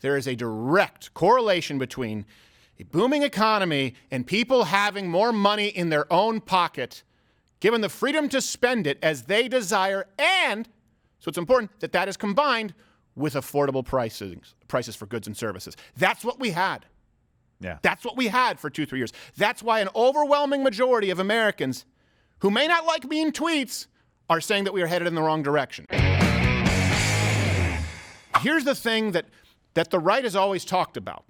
there is a direct correlation between a booming economy and people having more money in their own pocket, given the freedom to spend it as they desire, and so it's important that that is combined with affordable prices for goods and services. That's what we had. Yeah. That's what we had for 2-3 years. That's why an overwhelming majority of Americans who may not like mean tweets are saying that we are headed in the wrong direction. Here's the thing that the right has always talked about.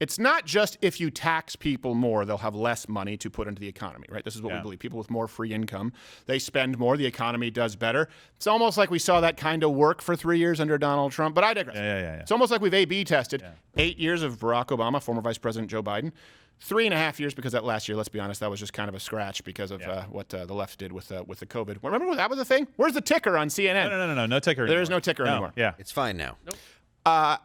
It's not just if you tax people more, they'll have less money to put into the economy, right? This is what we believe. People with more free income, they spend more, the economy does better. It's almost like we saw that kind of work for 3 years under Donald Trump, but I digress. Yeah. It's almost like we've A/B tested 8 years of Barack Obama, former Vice President Joe Biden, 3.5 years because that last year, let's be honest, that was just kind of a scratch because of what the left did with the COVID. Remember when that was a thing? Where's the ticker on CNN? No ticker anymore. There is no ticker anymore. Yeah. It's fine now. Nope.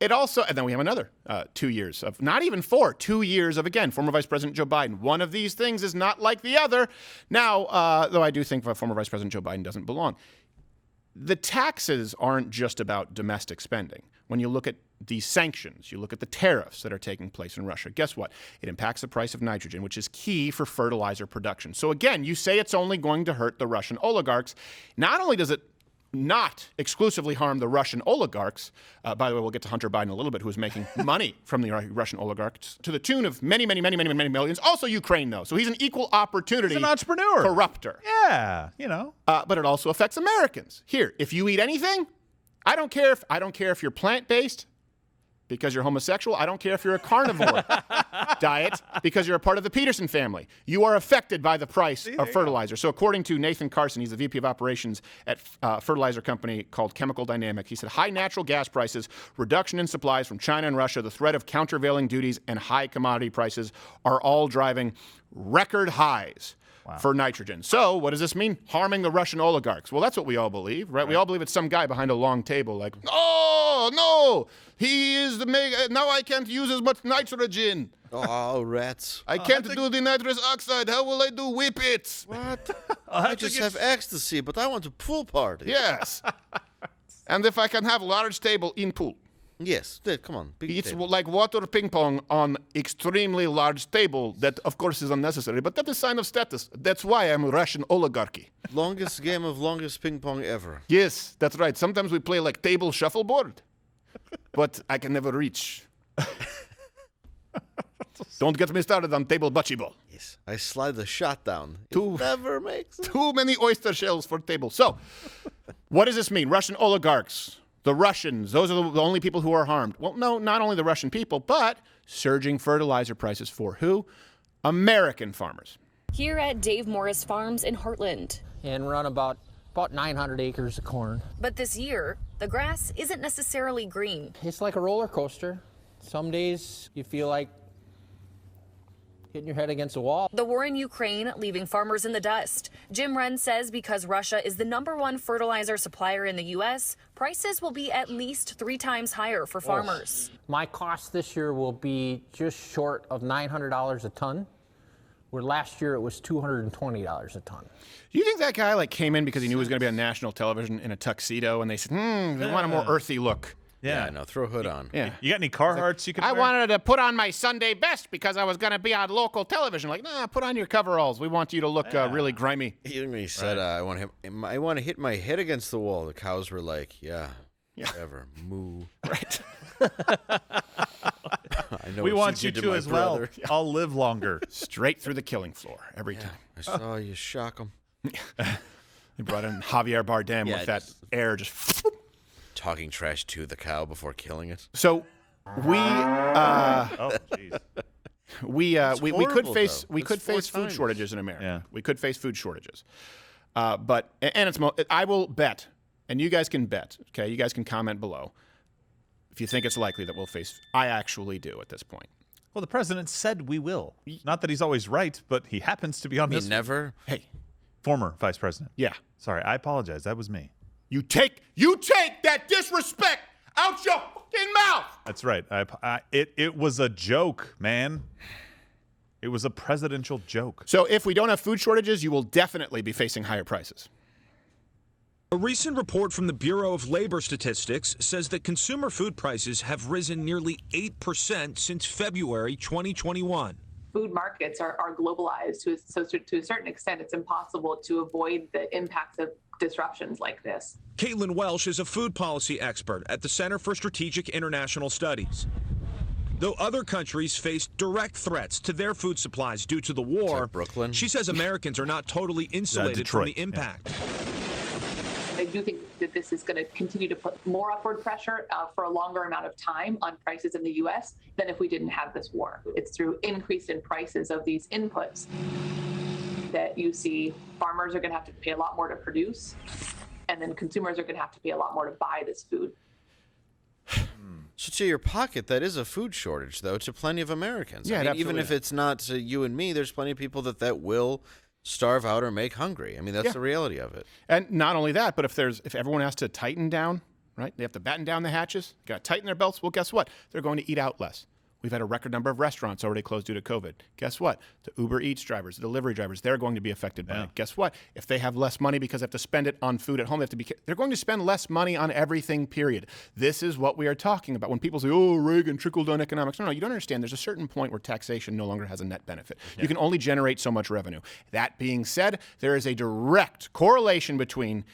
It also, and then we have another 2 years of, not even 4, 2 years of, again, former Vice President Joe Biden. One of these things is not like the other. Now, though I do think former Vice President Joe Biden doesn't belong. The taxes aren't just about domestic spending. When you look at the sanctions, you look at the tariffs that are taking place in Russia, guess what? It impacts the price of nitrogen, which is key for fertilizer production. So again, you say it's only going to hurt the Russian oligarchs. Not only does it not exclusively harm the Russian oligarchs. By the way, we'll get to Hunter Biden in a little bit, who is making money from the Russian oligarchs to the tune of many millions. Also Ukraine, though. So he's an equal opportunity. He's an entrepreneur. Corrupter. Yeah, But it also affects Americans. Here, if you eat anything, I don't care if you're plant-based because you're homosexual. I don't care if you're a carnivore diet because you're a part of the Peterson family. You are affected by the price of fertilizer. So according to Nathan Carson, he's the VP of operations at a fertilizer company called Chemical Dynamic. He said high natural gas prices, reduction in supplies from China and Russia, the threat of countervailing duties, and high commodity prices are all driving record highs for nitrogen. So what does this mean? Harming the Russian oligarchs. Well, that's what we all believe, right? We all believe it's some guy behind a long table like, oh, no, he is the mega. Now I can't use as much nitrogen. Oh, rats. I can't do the nitrous oxide. How will I do whippets? What? I just have ecstasy, but I want a pool party. Yes. And if I can have large table in pool. Yes, come on. It's like water ping pong on extremely large table. That, of course, is unnecessary, but that is sign of status. That's why I'm a Russian oligarchy. Longest game of longest ping pong ever. Yes, that's right. Sometimes we play like table shuffleboard, but I can never reach. Don't get me started on table bocce ball. Yes, I slide the shot down. It never makes it. Too many oyster shells for table. So, what does this mean? Russian oligarchs. The Russians, those are the only people who are harmed. Well, no, not only the Russian people, but surging fertilizer prices for who? American farmers. Here at Dave Morris Farms in Heartland. And run about 900 acres of corn. But this year, the grass isn't necessarily green. It's like a roller coaster. Some days you feel like hitting your head against a wall. The war in Ukraine leaving farmers in the dust. Jim Wren says because Russia is the #1 fertilizer supplier in the U.S., prices will be at least 3 times higher for farmers. My cost this year will be just short of $900 a ton, where last year it was $220 a ton. Do you think that guy came in because he knew he was going to be on national television in a tuxedo, and they said, we want a more earthy look? Yeah, no, throw a hood on. Yeah. You got any Carhartts you can wear? I wanted to put on my Sunday best because I was going to be on local television. Like, nah, put on your coveralls. We want you to look really grimy. He said, I want to hit my head against the wall. The cows were like, yeah. Whatever. Moo. Right. I know We what want you did to my as brother. well. I'll live longer. Straight through the killing floor every time. I saw you shock him. They brought in Javier Bardem with that air just... Talking trash to the cow before killing it. So we Oh, jeez. we could face though. we It's could 4 face food times. shortages in America. Yeah. We could face food shortages. But I will bet, and you guys can bet. Okay, you guys can comment below if you think it's likely that we'll face. I actually do at this point. Well, the president said we will. Not that he's always right, but he happens to be on this. Never. Hey, Former vice president. yeah. Sorry, I apologize. That was me. You take that disrespect out your fucking mouth. That's right. It was a joke, man. It was a presidential joke. So if we don't have food shortages, you will definitely be facing higher prices. A recent report from the Bureau of Labor Statistics says that consumer food prices have risen nearly 8% since February 2021. Food markets are globalized, so to a certain extent, it's impossible to avoid the impacts of disruptions like this. Caitlin Welsh is a food policy expert at the Center for Strategic International Studies. Though other countries face direct threats to their food supplies due to the war, like Brooklyn. She says Americans are not totally insulated from the impact. I do think that this is going to continue to put more upward pressure for a longer amount of time on prices in the U.S. than if we didn't have this war. It's through increase in prices of these inputs that you see farmers are going to have to pay a lot more to produce, and then consumers are going to have to pay a lot more to buy this food. So to your pocket, that is a food shortage, though, to plenty of Americans. Yeah, I mean, even if it's not to you and me, there's plenty of people that will starve out or make hungry. I mean, that's the reality of it. And not only that, but if everyone has to tighten down, right? They have to batten down the hatches, got to tighten their belts. Well, guess what? They're going to eat out less. We've had a record number of restaurants already closed due to COVID. Guess what? The Uber Eats drivers, the delivery drivers, they're going to be affected by it. Guess what? If they have less money because they have to spend it on food at home, they're going to spend less money on everything, period. This is what we are talking about. When people say, oh, Reagan, trickle-down economics. No, you don't understand. There's a certain point where taxation no longer has a net benefit. Yeah. You can only generate so much revenue. That being said, there is a direct correlation between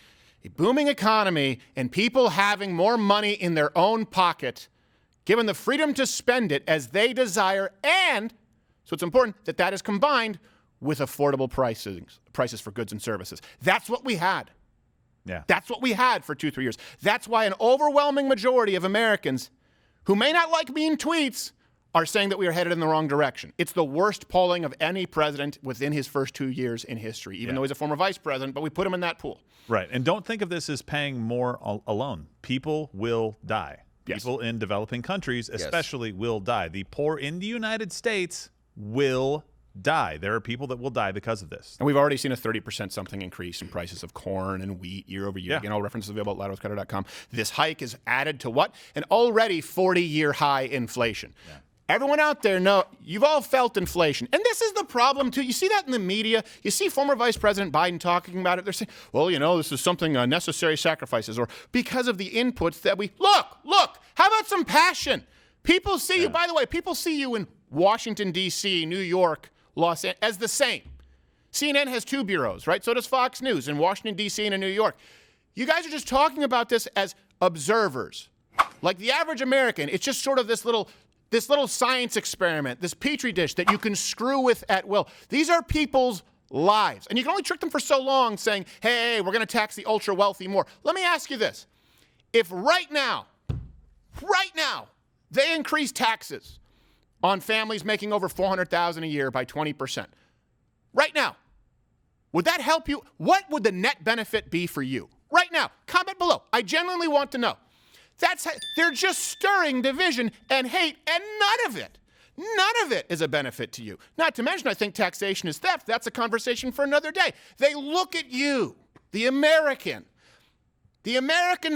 a booming economy and people having more money in their own pocket, given the freedom to spend it as they desire, and so it's important that is combined with affordable prices for goods and services. That's what we had. Yeah. That's what we had for 2-3 years. That's why an overwhelming majority of Americans who may not like mean tweets are saying that we are headed in the wrong direction. It's the worst polling of any president within his first 2 years in history, even though he's a former vice president, but we put him in that pool. Right. And don't think of this as paying more alone. People will die. Yes. People in developing countries especially will die. The poor in the United States will die. There are people that will die because of this. And we've already seen a 30% something increase in prices of corn and wheat year over year. Yeah. Again, all references available at loudwithcrowder.com. This hike is added to what? An already 40-year high inflation. Yeah. Everyone out there know you've all felt inflation. And this is the problem, too. You see that in the media. You see former Vice President Biden talking about it. They're saying, well, this is something, necessary sacrifices, or because of the inputs that we... Look, how about some passion? People see you, by the way, people see you in Washington, D.C., New York, Los Angeles, as the same. CNN has 2 bureaus, right? So does Fox News in Washington, D.C. and in New York. You guys are just talking about this as observers. Like the average American, it's just sort of this little science experiment, this petri dish that you can screw with at will. These are people's lives. And you can only trick them for so long saying, hey, we're going to tax the ultra wealthy more. Let me ask you this. If right now, they increase taxes on families making over $400,000 a year by 20%, right now, would that help you? What would the net benefit be for you? Right now, comment below. I genuinely want to know. They're just stirring division and hate, and none of it is a benefit to you. Not to mention, I think taxation is theft. That's a conversation for another day. They look at you, the American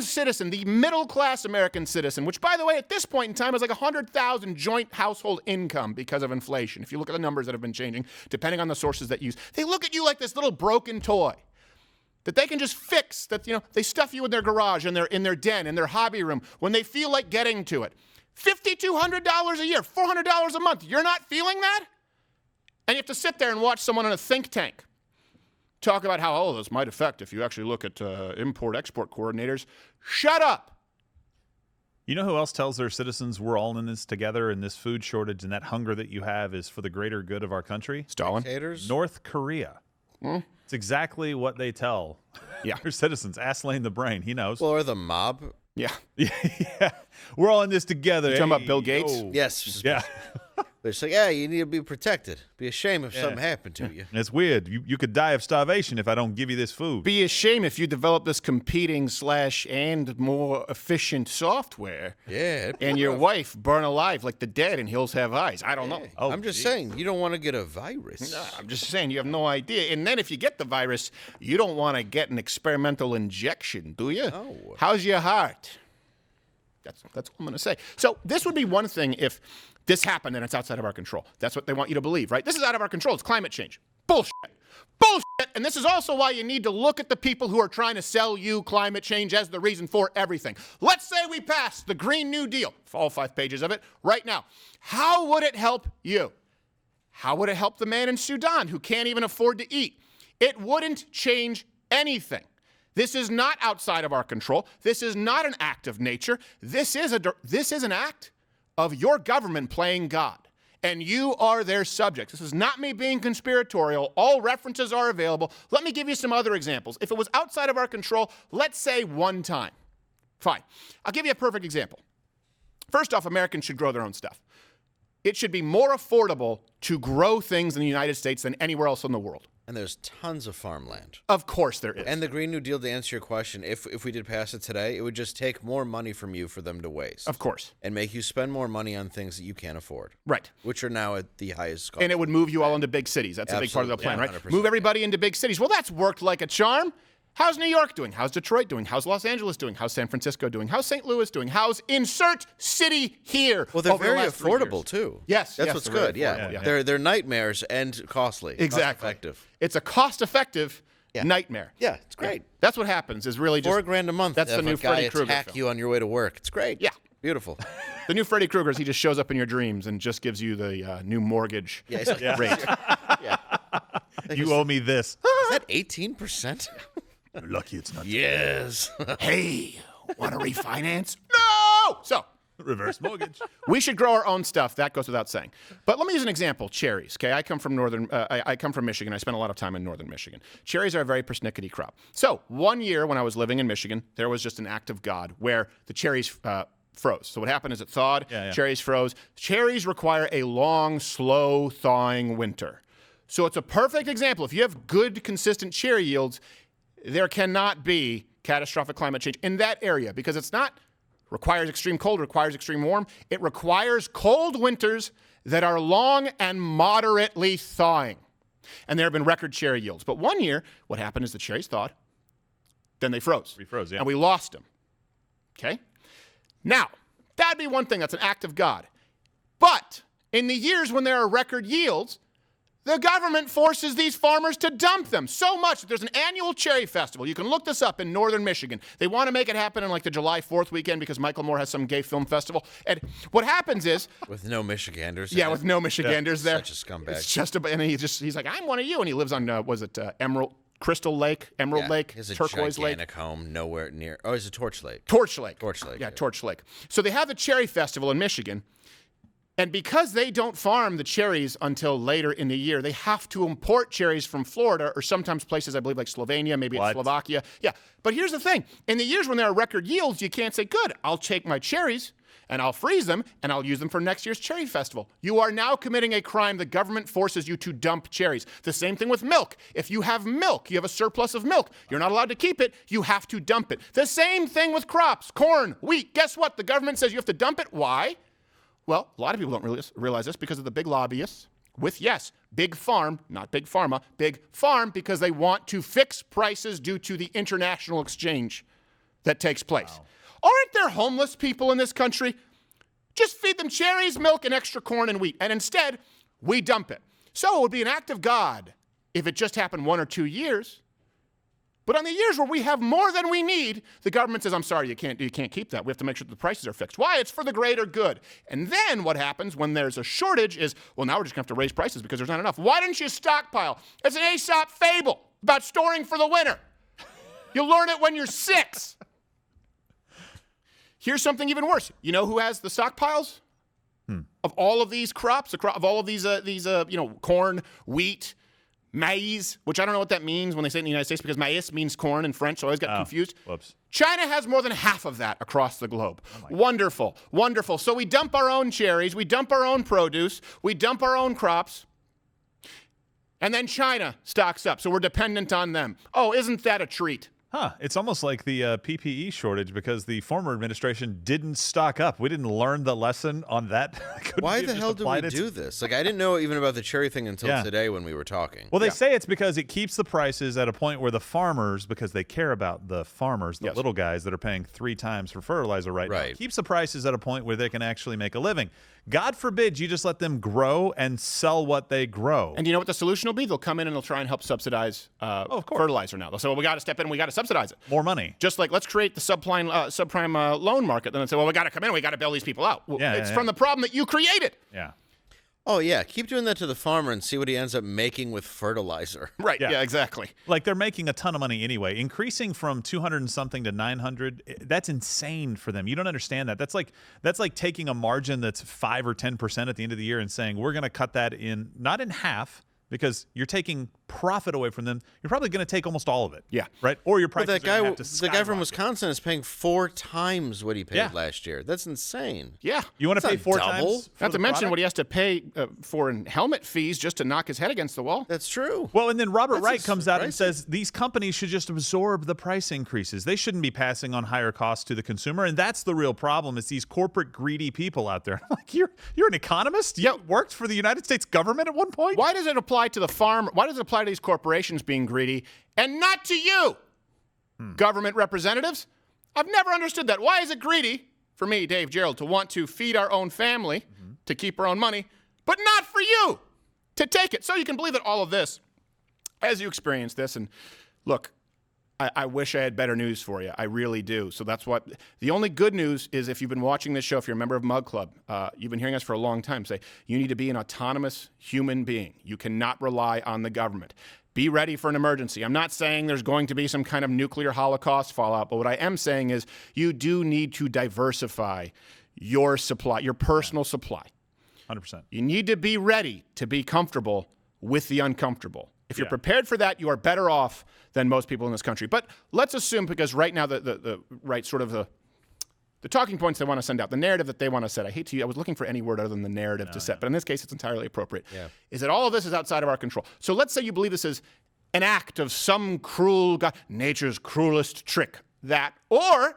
citizen, the middle-class American citizen, which, by the way, at this point in time is like 100,000 joint household income because of inflation. If you look at the numbers that have been changing, depending on the sources that use, they look at you like this little broken toy that they can just fix, that, they stuff you in their garage, in their den, in their hobby room, when they feel like getting to it. $5,200 a year, $400 a month. You're not feeling that? And you have to sit there and watch someone in a think tank talk about how, this might affect if you actually look at import-export coordinators. Shut up. You know who else tells their citizens we're all in this together, and this food shortage and that hunger that you have is for the greater good of our country? Stalin. Dictators? North Korea. It's exactly what they tell their citizens. Ask Lane the brain. He knows. Well, or the mob. Yeah. Yeah. We're all in this together. You talking about Bill Gates? Yes. Yeah. They're saying, you need to be protected. Be ashamed if something happened to you. It's weird. You could die of starvation if I don't give you this food. Be ashamed if you develop this competing / and more efficient software. Yeah. And your wife burn alive like the dead in Hills Have Eyes. I don't know. Oh, I'm just saying, you don't want to get a virus. No, I'm just saying, you have no idea. And then if you get the virus, you don't want to get an experimental injection, do you? No. How's your heart? That's what I'm going to say. So this would be one thing if this happened and it's outside of our control. That's what they want you to believe, right? This is out of our control. It's climate change. Bullshit. Bullshit. And this is also why you need to look at the people who are trying to sell you climate change as the reason for everything. Let's say we pass the Green New Deal, all 5 pages of it, right now. How would it help you? How would it help the man in Sudan who can't even afford to eat? It wouldn't change anything. This is not outside of our control. This is not an act of nature. This is an act of your government playing God. And you are their subjects. This is not me being conspiratorial. All references are available. Let me give you some other examples. If it was outside of our control, let's say one time. Fine. I'll give you a perfect example. First off, Americans should grow their own stuff. It should be more affordable to grow things in the United States than anywhere else in the world. And there's tons of farmland. Of course there is. And the Green New Deal, to answer your question, if we did pass it today, it would just take more money from you for them to waste. Of course. And make you spend more money on things that you can't afford. Right. Which are now at the highest cost. And it would move you all into big cities. That's a big part of the plan, Yeah, right? 100%. Move everybody into big cities. Well, that's worked like a charm. How's New York doing? How's Detroit doing? How's Los Angeles doing? How's San Francisco doing? How's St. Louis doing? How's insert city here? Well, they're over the very last 3 affordable, years? too. Yes. That's yes, what's they're very good, yeah. affordable, yeah. They're nightmares and costly. Exactly. Cost-effective. It's a cost-effective nightmare. Yeah, it's great. That's what happens is really just $4,000 a month. That's to the have new a guy Freddy Krueger attack film. you on your way to work. It's great. Yeah. Beautiful. The new Freddy Krueger is he just shows up in your dreams and just gives you the new mortgage Yeah, it's like, rate. You owe me this. Is that 18%? You're lucky it's not. Yes. Hey, want to refinance? No! So, Reverse mortgage. we should grow our own stuff. That goes without saying. But let me use an example. Cherries. Okay, I come from I come from Michigan. I spent a lot of time in northern Michigan. Cherries are a very persnickety crop. So one year when I was living in Michigan, there was just an act of God where the cherries froze. So what happened is it thawed. Cherries froze. Cherries require a long, slow thawing winter. So it's a perfect example. If you have good, consistent cherry yields, there cannot be catastrophic climate change in that area because it's not requires extreme cold, requires extreme warm. It requires cold winters that are long and moderately thawing. And there have been record cherry yields. But one year, what happened is the cherries thawed, then they froze. Refroze, yeah. And we lost them. Okay? Now, that'd be one thing. That's an act of God. But in the years when there are record yields, the government forces these farmers to dump them so much that there's an annual cherry festival. You can look this up in northern Michigan. They want to make it happen on like the July 4th weekend because Michael Moore has some gay film festival. And what happens is... With no Michiganders. Yeah, with no Michiganders there. Such a scumbag. It's just and he's like, I'm one of you. And he lives on, Crystal Lake, Emerald Lake, He has a Turquoise Lake. gigantic home nowhere near... Oh, it's a Torch Lake. Torch Lake. Torch Lake. Yeah, Torch Lake. So they have the cherry festival in Michigan. And because they don't farm the cherries until later in the year, they have to import cherries from Florida or sometimes places, I believe, like Slovenia, maybe it's Slovakia. Yeah. But here's the thing. In the years when there are record yields, you can't say, good, I'll take my cherries and I'll freeze them and I'll use them for next year's cherry festival. You are now committing a crime. The government forces you to dump cherries. The same thing with milk. If you have milk, you have a surplus of milk, you're not allowed to keep it. You have to dump it. The same thing with crops, corn, wheat. Guess what? The government says you have to dump it. Why? Well, a lot of people don't really realize this because of the big lobbyists with, yes, big farm, not big pharma, big farm, because they want to fix prices due to the international exchange that takes place. Wow. Aren't there homeless people in this country? Just feed them cherries, milk, and extra corn and wheat. And instead, we dump it. So it would be an act of God if it just happened 1 or 2 years. But on the years where we have more than we need, the government says, I'm sorry, you can't keep that. We have to make sure that the prices are fixed. Why? It's for the greater good. And then what happens when there's a shortage is, well, now we're just going to have to raise prices because there's not enough. Why didn't you stockpile? It's an Aesop fable about storing for the winter. You'll learn it when you're 6. Here's something even worse. You know who has the stockpiles? Of all of these crops, of all of these corn, wheat, maize, which I don't know what that means when they say it in the United States because maíz means corn in French, so I always got confused. Whoops. China has more than half of that across the globe. Wonderful, wonderful. So we dump our own cherries, we dump our own produce, we dump our own crops, and then China stocks up, so we're dependent on them. Oh, isn't that a treat? It's almost like the PPE shortage because the former administration didn't stock up. We didn't learn the lesson on that. Why the hell do we do this? Like, I didn't know even about the cherry thing until today when we were talking. Well, they say it's because it keeps the prices at a point where the farmers, because they care about the farmers, the little guys that are paying 3 times for fertilizer right now, keeps the prices at a point where they can actually make a living. God forbid you just let them grow and sell what they grow. And you know what the solution will be? They'll come in and they'll try and help subsidize fertilizer now. They'll say, well, we got to step in, we got to subsidize it. More money. Just like, let's create the subprime loan market. Then they'll say, well, we got to come in, we got to bail these people out. Well, it's from the problem that you created. Yeah. Oh, yeah. Keep doing that to the farmer and see what he ends up making with fertilizer. Right. Yeah, exactly. Like, they're making a ton of money anyway. Increasing from 200 and something to 900, that's insane for them. You don't understand that. That's like taking a margin that's 5 or 10% at the end of the year and saying, we're going to cut that in, not in half, because you're taking profit away from them. You're probably going to take almost all of it. Yeah. Right? Or your prices But are going to have to the guy from Wisconsin is paying 4 times what he paid last year. That's insane. Yeah. You want to pay 4 double? times? Not to mention what he has to pay for in helmet fees just to knock his head against the wall. That's true. Well, and then Robert That's Wright comes out and pricey. says these companies should just absorb the price increases. They shouldn't be passing on higher costs to the consumer, and that's the real problem. Is these corporate greedy people out there. I'm like, you're an economist? You worked for the United States government at one point? Why does it apply to the farmer? Why does it apply to these corporations being greedy and not to you, government representatives? I've never understood that. Why is it greedy for me, Dave Gerald, to want to feed our own family, to keep our own money, but not for you to take it? So you can believe that all of this, as you experience this, and look, I wish I had better news for you. I really do. So that's what the only good news is. If you've been watching this show, if you're a member of Mug Club, you've been hearing us for a long time say you need to be an autonomous human being. You cannot rely on the government. Be ready for an emergency. I'm not saying there's going to be some kind of nuclear holocaust fallout, but what I am saying is you do need to diversify your supply, your personal supply. 100%. You need to be ready to be comfortable with the uncomfortable. If you're prepared for that, you are better off than most people in this country. But let's assume, because right now the right sort of the talking points they want to send out, the narrative that they want to set. I was looking for any word other than the narrative to set, but in this case, it's entirely appropriate. Yeah. Is that all of this is outside of our control? So let's say you believe this is an act of some cruel God, nature's cruelest trick. That, or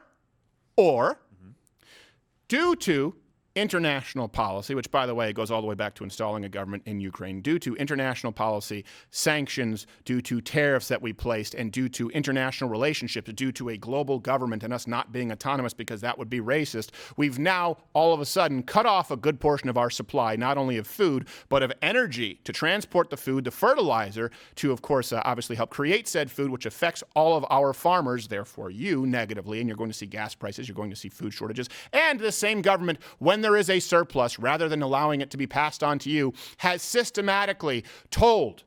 due to international policy, which, by the way, goes all the way back to installing a government in Ukraine, due to international policy, sanctions, due to tariffs that we placed, and due to international relationships, due to a global government and us not being autonomous because that would be racist, we've now all of a sudden cut off a good portion of our supply, not only of food, but of energy to transport the food, the fertilizer, to, of course, obviously help create said food, which affects all of our farmers, therefore you, negatively, and you're going to see gas prices, you're going to see food shortages, and the same government, when there is a surplus, rather than allowing it to be passed on to you, has systematically told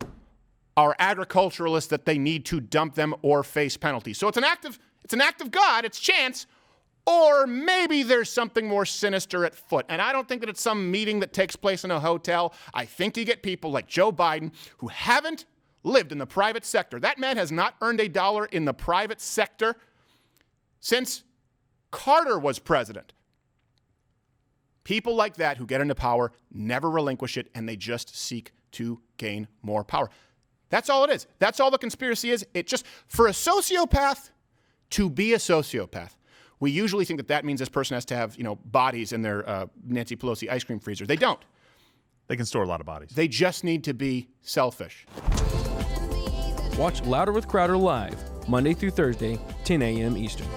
our agriculturalists that they need to dump them or face penalties. So it's an act of God, it's chance, or maybe there's something more sinister at foot. And I don't think that it's some meeting that takes place in a hotel. I think you get people like Joe Biden who haven't lived in the private sector. That man has not earned a dollar in the private sector since Carter was president. People like that who get into power never relinquish it, and they just seek to gain more power. That's all it is. That's all the conspiracy is. It just, for a sociopath to be a sociopath, we usually think that that means this person has to have, bodies in their Nancy Pelosi ice cream freezer. They don't. They can store a lot of bodies. They just need to be selfish. Watch Louder with Crowder live, Monday through Thursday, 10 a.m. Eastern.